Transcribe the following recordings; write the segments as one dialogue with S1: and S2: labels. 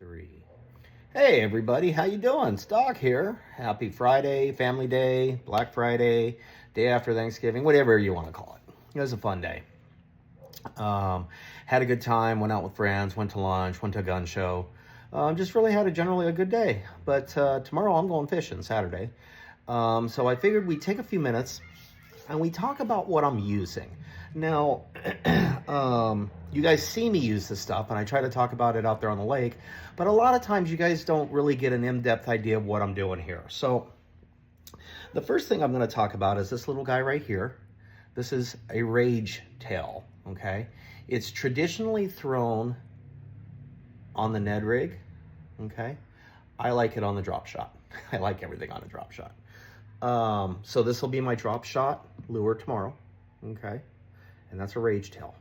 S1: 3. Hey everybody, how you doing? Stock here. Happy Friday, Family Day, Black Friday, day after Thanksgiving, whatever you want to call it. It was a fun day. Had a good time, went out with friends, went to lunch, went to a gun show. Just really had generally a good day. But tomorrow I'm going fishing, Saturday. So I figured we'd take a few minutes and we talk about what I'm using. Now, you guys see me use this stuff, and I try to talk about it out there on the lake, but a lot of times you guys don't really get an in-depth idea of what I'm doing here. So the first thing I'm going to talk about is this little guy right here. This is a rage tail, okay? It's traditionally thrown on the Ned rig, okay? I like it on the drop shot. I like everything on a drop shot. So this will be my drop shot lure tomorrow, okay? And that's a rage tail.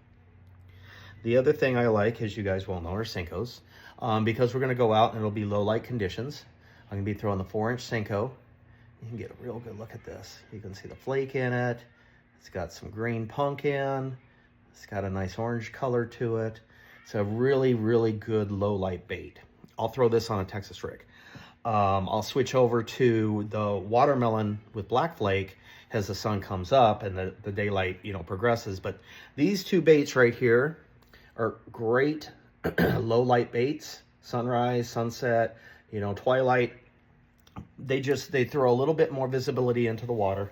S1: The other thing I like, as you guys well know, are Senkos. Because we're gonna go out and it'll be low light conditions, I'm gonna be throwing the 4-inch Senko. You can get a real good look at this. You can see the flake in it. It's got some green pumpkin. It's got a nice orange color to it. It's a really, really good low light bait. I'll throw this on a Texas rig. I'll switch over to the watermelon with black flake as the sun comes up and the daylight, progresses. But these two baits right here are great low light baits, sunrise, sunset, twilight. They throw a little bit more visibility into the water.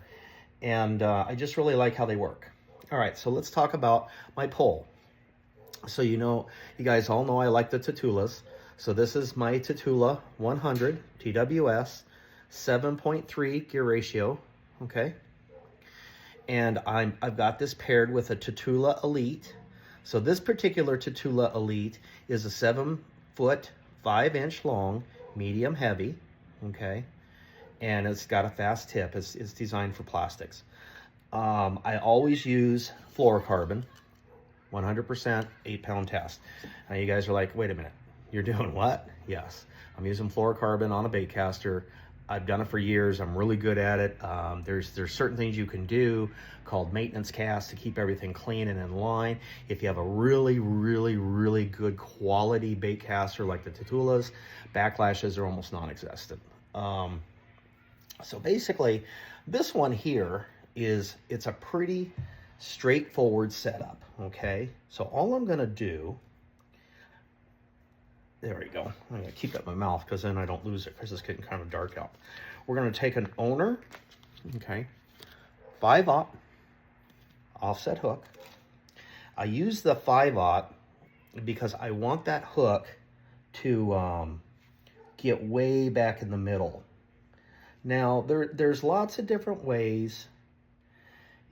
S1: And I just really like how they work. All right, so let's talk about my pole. So you guys all know I like the Tatulas. So this is my Tatula 100 TWS 7.3 gear ratio, okay? And I've got this paired with a Tatula Elite. So this particular Tatula Elite is a 7-foot, 5-inch long, medium heavy, okay? And it's got a fast tip. It's designed for plastics. I always use fluorocarbon, 100% 8-pound test. Now you guys are like, wait a minute. You're doing what? Yes, I'm using fluorocarbon on a bait caster. I've done it for years. I'm really good at it. There's certain things you can do called maintenance casts to keep everything clean and in line. If you have a really, really, really good quality bait caster like the Tatulas, backlashes are almost non-existent. So basically, this one here it's a pretty straightforward setup, okay? So all I'm gonna do, there we go. I'm gonna keep it in my mouth because then I don't lose it because it's getting kind of dark out. We're gonna take an owner, okay, 5/0 offset hook. I use the 5/0 because I want that hook to get way back in the middle. Now, there's lots of different ways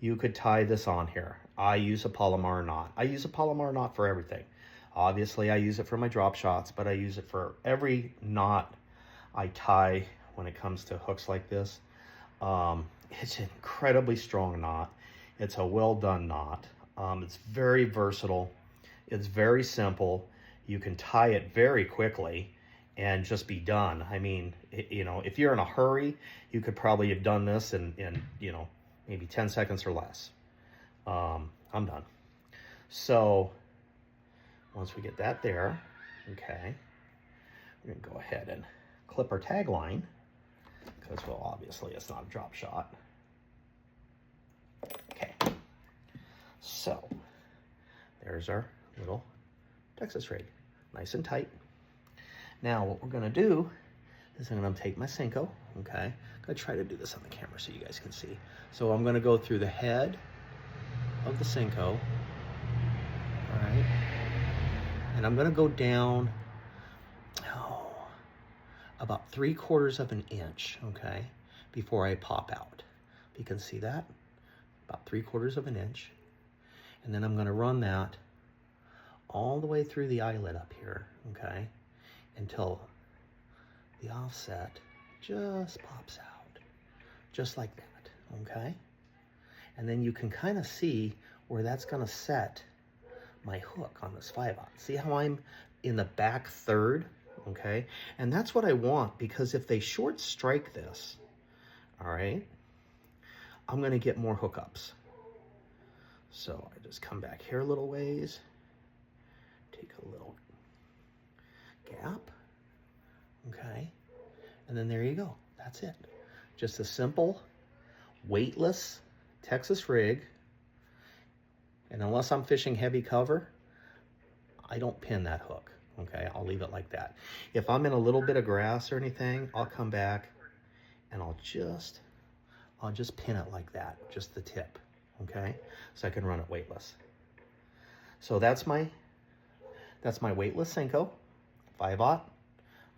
S1: you could tie this on here. I use a Palomar knot. I use a Palomar knot for everything. Obviously, I use it for my drop shots, but I use it for every knot I tie when it comes to hooks like this. It's an incredibly strong knot. It's a well-done knot. It's very versatile. It's very simple. You can tie it very quickly and just be done. I mean, if you're in a hurry, you could probably have done this in maybe 10 seconds or less. I'm done. So once we get that there, okay, we're gonna go ahead and clip our tagline because, well, obviously it's not a drop shot. Okay, so there's our little Texas rig, nice and tight. Now what we're gonna do is I'm gonna take my Senko, okay? I'm gonna try to do this on the camera so you guys can see. So I'm gonna go through the head of the Senko, all right? And I'm gonna go down, about 3/4 of an inch, okay? Before I pop out. You can see that, about 3/4 of an inch. And then I'm gonna run that all the way through the eyelet up here, okay? Until the offset just pops out, just like that, okay? And then you can kind of see where that's gonna set my hook on this 5/0. See how I'm in the back third, okay? And that's what I want, because if they short strike this, all right, I'm gonna get more hookups. So I just come back here a little ways, take a little gap, okay? And then there you go. That's it. Just a simple, weightless Texas rig. And unless I'm fishing heavy cover, I don't pin that hook, okay? I'll leave it like that. If I'm in a little bit of grass or anything, I'll come back and I'll just pin it like that, just the tip, okay? So I can run it weightless. So that's my weightless Senko, 5/0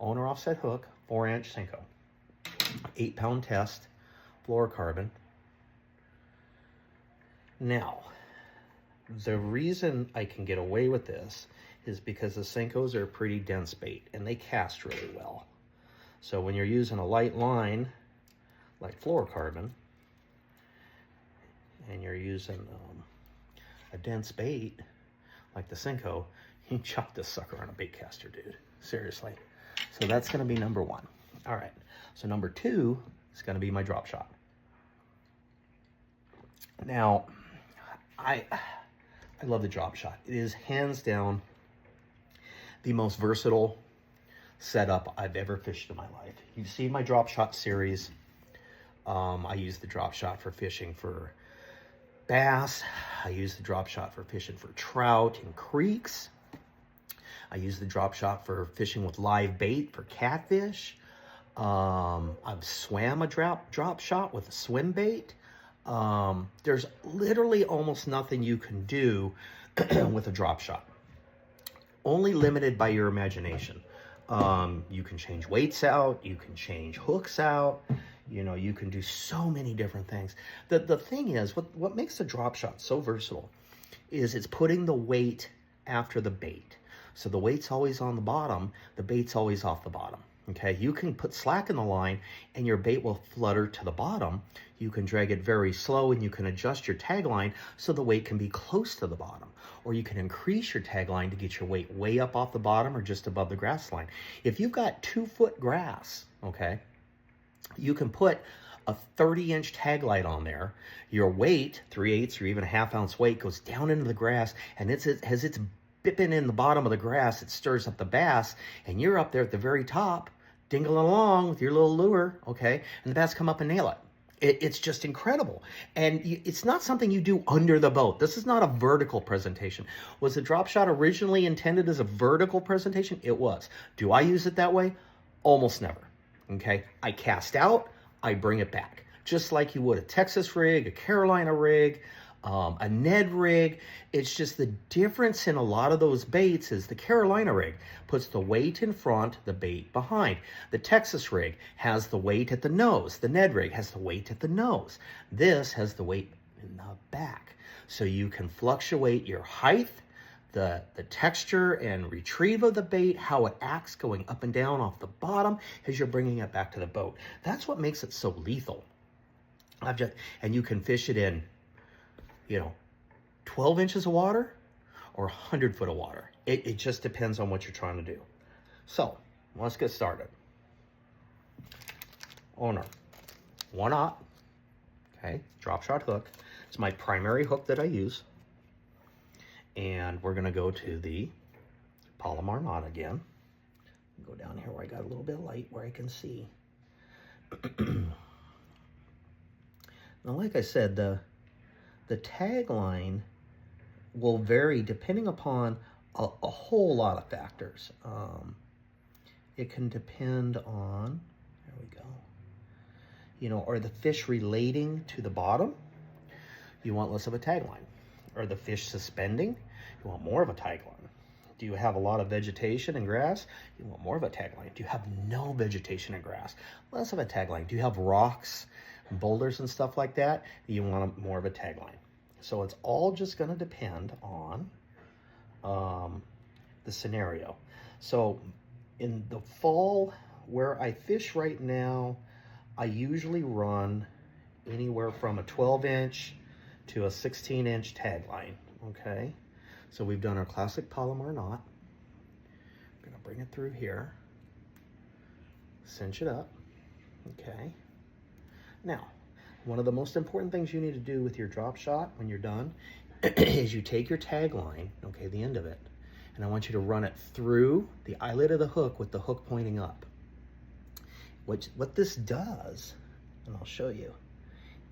S1: owner offset hook, 4-inch Senko, 8-pound test, fluorocarbon. Now, the reason I can get away with this is because the Senkos are a pretty dense bait and they cast really well. So when you're using a light line like fluorocarbon and you're using a dense bait like the Senko, you can chuck this sucker on a bait caster, dude. Seriously. So that's going to be number one. All right. So number two is going to be my drop shot. Now, I love the drop shot. It is hands down the most versatile setup I've ever fished in my life. You've seen my drop shot series. I use the drop shot for fishing for bass. I use the drop shot for fishing for trout in creeks. I use the drop shot for fishing with live bait for catfish. I've swam a drop shot with a swim bait. There's literally almost nothing you can do with a drop shot. Only limited by your imagination. You can change weights out, you can change hooks out, you know, you can do so many different things. The thing is, what makes the drop shot so versatile is it's putting the weight after the bait. So the weight's always on the bottom, the bait's always off the bottom. Okay, you can put slack in the line and your bait will flutter to the bottom. You can drag it very slow and you can adjust your tag line so the weight can be close to the bottom. Or you can increase your tag line to get your weight way up off the bottom or just above the grass line. If you've got 2-foot grass, okay, you can put a 30-inch tag light on there. Your weight, 3/8 or even a 1/2 ounce weight, goes down into the grass, and as it's bipping in the bottom of the grass, it stirs up the bass, and you're up there at the very top, dingling along with your little lure, okay, and the bass come up and nail it. It's just incredible. And it's not something you do under the boat. This is not a vertical presentation. Was the drop shot originally intended as a vertical presentation? It was. Do I use it that way? Almost never, okay? I cast out, I bring it back. Just like you would a Texas rig, a Carolina rig, a Ned rig. It's just the difference in a lot of those baits is the Carolina rig puts the weight in front, the bait behind. The Texas rig has the weight at the nose. The Ned rig has the weight at the nose. This has the weight in the back. So you can fluctuate your height, the texture and retrieve of the bait, how it acts going up and down off the bottom as you're bringing it back to the boat. That's what makes it so lethal. And you can fish it in, 12 inches of water or 100 foot of water. It just depends on what you're trying to do. So let's get started. Owner, 1/0, okay, drop shot hook. It's my primary hook that I use. And we're gonna go to the Palomar knot again. Go down here where I got a little bit of light where I can see. Now, like I said, the tag line will vary depending upon a whole lot of factors. It can depend on, there we go, are the fish relating to the bottom? You want less of a tag line. Are the fish suspending? You want more of a tag line. Do you have a lot of vegetation and grass? You want more of a tag line. Do you have no vegetation and grass? Less of a tag line. Do you have rocks, boulders and stuff like that? You want more of a tag line. So it's all just going to depend on the scenario. So in the fall where I fish right now, I usually run anywhere from a 12-inch to a 16-inch tag line, okay? So we've done our classic Palomar knot. I'm gonna bring it through here, cinch it up, okay? Now, one of the most important things you need to do with your drop shot when you're done is you take your tag line, okay, the end of it, and I want you to run it through the eyelet of the hook with the hook pointing up, What this does, and I'll show you,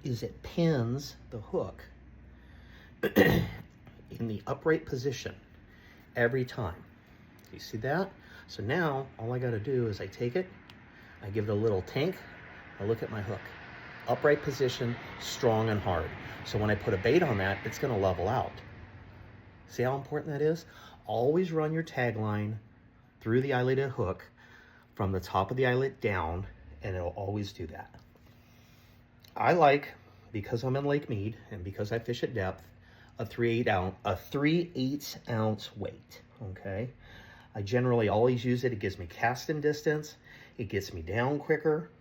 S1: is it pins the hook in the upright position every time. You see that? So now all I got to do is I take it, I give it a little tank, I look at my hook. Upright position, strong and hard. So when I put a bait on that, it's going to level out. See how important that is? Always run your tag line through the eyelet hook from the top of the eyelet down, and it'll always do that. I like, because I'm in Lake Mead and because I fish at depth, a 3/8 ounce weight, okay? I generally always use it. It gives me casting distance. It gets me down quicker.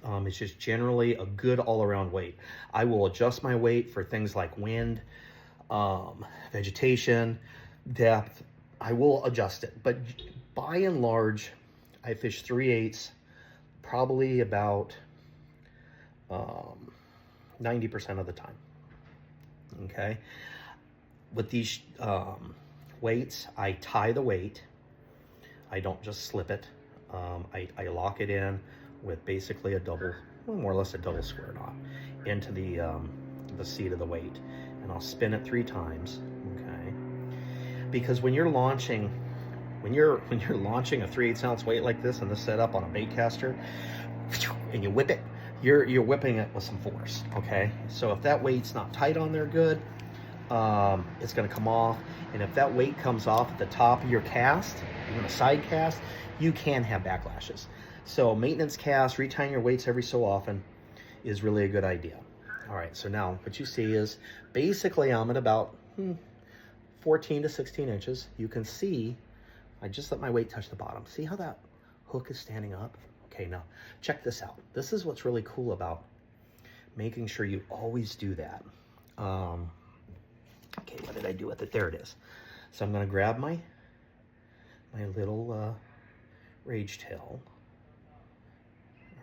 S1: It's just generally a good all-around weight. I will adjust my weight for things like wind, vegetation, depth. I will adjust it, but by and large, I fish 3/8 probably about 90% of the time. Okay, with these weights, I tie the weight. I don't just slip it. I lock it in with basically a double, well, more or less a double square knot into the seat of the weight, and I'll spin it 3 times. Okay, because when you're launching, when you're launching a 3/8 ounce weight like this in this setup on a bait caster, and you whip it, you're whipping it with some force. Okay, so if that weight's not tight on there good, it's going to come off, and if that weight comes off at the top of your cast, even a side cast, you can have backlashes. So maintenance cast, retying your weights every so often is really a good idea. All right, so now what you see is basically I'm at about 14 to 16 inches. You can see I just let my weight touch the bottom. See how that hook is standing up? Okay, now check this out. This is what's really cool about making sure you always do that. Okay, what did I do with it? There it is. So I'm going to grab my little rage tail.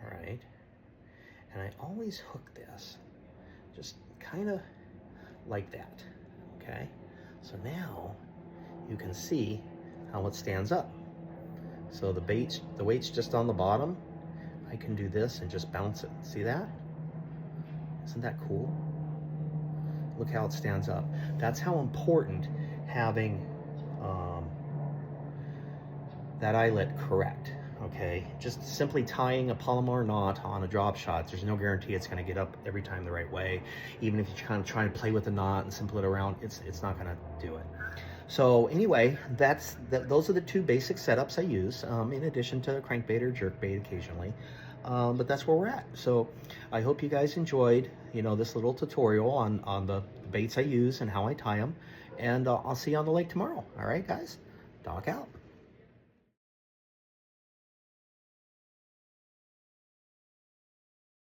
S1: All right, and I always hook this just kind of like that. Okay, so now you can see how it stands up. So the weight's just on the bottom. I can do this and just bounce it. See that? Isn't that cool? Look how it stands up. That's how important having that eyelet correct. Okay, just simply tying a Palomar knot on a drop shot, there's no guarantee it's going to get up every time the right way. Even if you kind of try to play with the knot and simple it around, it's not going to do it. So anyway, those are the 2 basic setups I use, in addition to crankbait or jerkbait occasionally. But that's where we're at. So I hope you guys enjoyed, this little tutorial on the baits I use and how I tie them. And I'll see you on the lake tomorrow. All right, guys, Doc out.